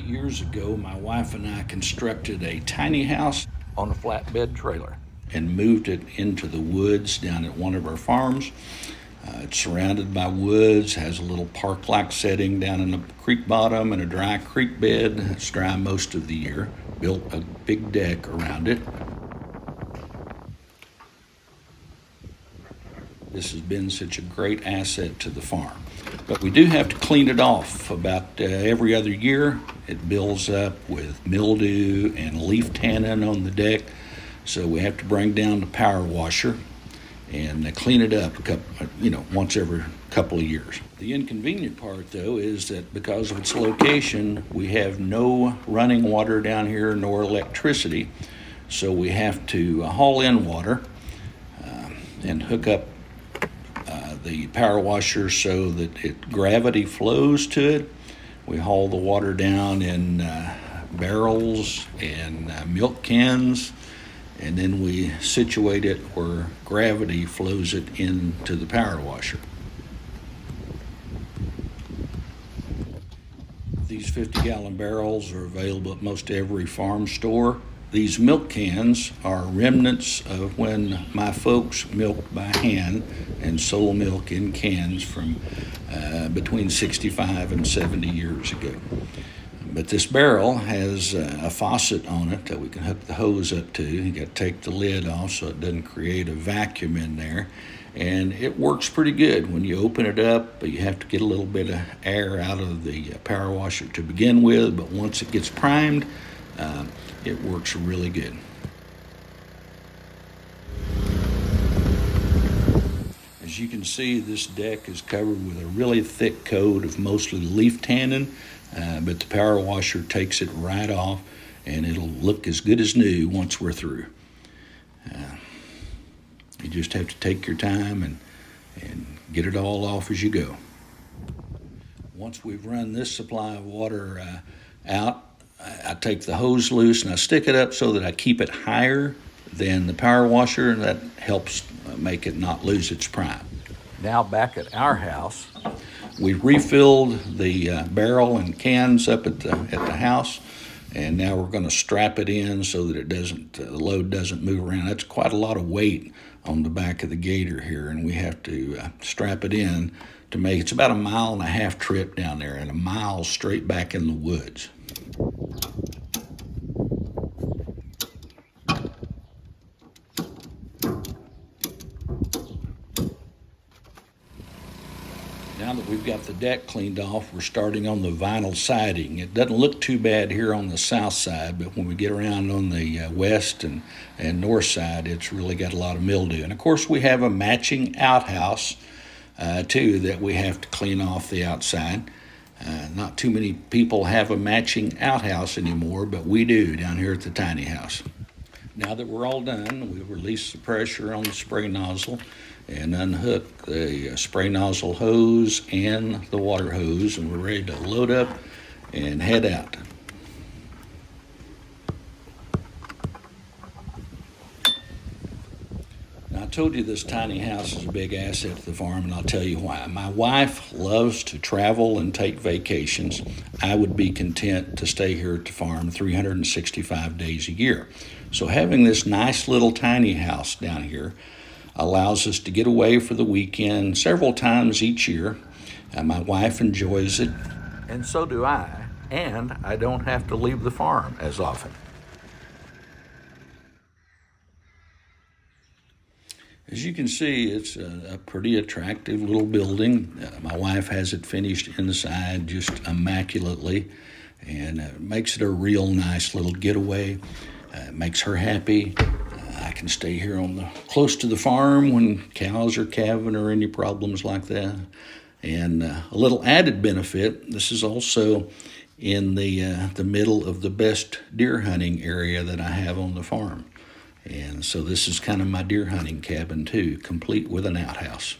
8 years ago, my wife and I constructed a tiny house on a flatbed trailer and moved it into the woods down at one of our farms. It's surrounded by woods, has a little park-like setting down in the creek bottom and a dry creek bed. It's dry most of the year. Built a big deck around it. This has been such a great asset to the farm. But we do have to clean it off about every other year. It builds up with mildew and leaf tannin on the deck. So we have to bring down the power washer and clean it up once every couple of years. The inconvenient part, though, is that because of its location, we have no running water down here nor electricity. So we have to haul in water and hook up the power washer so that gravity flows to it. We haul the water down in barrels and milk cans, and then we situate it where gravity flows it into the power washer. These 50-gallon barrels are available at most every farm store. These milk cans are remnants of when my folks milked by hand and sold milk in cans from between 65 and 70 years ago. But this barrel has a faucet on it that we can hook the hose up to. You got to take the lid off so it doesn't create a vacuum in there. And it works pretty good. When you open it up, you have to get a little bit of air out of the power washer to begin with, but once it gets primed, it works really good. As you can see, this deck is covered with a really thick coat of mostly leaf tannin, but the power washer takes it right off, and it'll look as good as new once we're through. You just have to take your time and get it all off as you go. Once we've run this supply of water out, I take the hose loose and I stick it up so that I keep it higher than the power washer, and that helps make it not lose its prime. Now back at our house, we refilled the barrel and cans up at the house, and now we're going to strap it in so that the load doesn't move around. That's quite a lot of weight on the back of the Gator here, and we have to strap it in to make it's about a 1.5 mile trip down there and 1 mile straight back in the woods. Now that we've got the deck cleaned off, we're starting on the vinyl siding. It doesn't look too bad here on the south side, but when we get around on the west and north side, it's really got a lot of mildew. And of course, we have a matching outhouse too that we have to clean off the outside. Not too many people have a matching outhouse anymore, but we do down here at the tiny house. Now that we're all done, we release the pressure on the spray nozzle and unhook the spray nozzle hose and the water hose, and we're ready to load up and head out. Now, I told you this tiny house is a big asset to the farm, and I'll tell you why. My wife loves to travel and take vacations. I would be content to stay here at the farm 365 days a year. So having this nice little tiny house down here allows us to get away for the weekend several times each year. My wife enjoys it, and so do I, and I don't have to leave the farm as often. As you can see, it's a pretty attractive little building. My wife has it finished inside just immaculately, and it makes it a real nice little getaway. It makes her happy. I can stay here close to the farm when cows are calving or any problems like that. And a little added benefit, this is also in the middle of the best deer hunting area that I have on the farm. And so this is kind of my deer hunting cabin too, complete with an outhouse.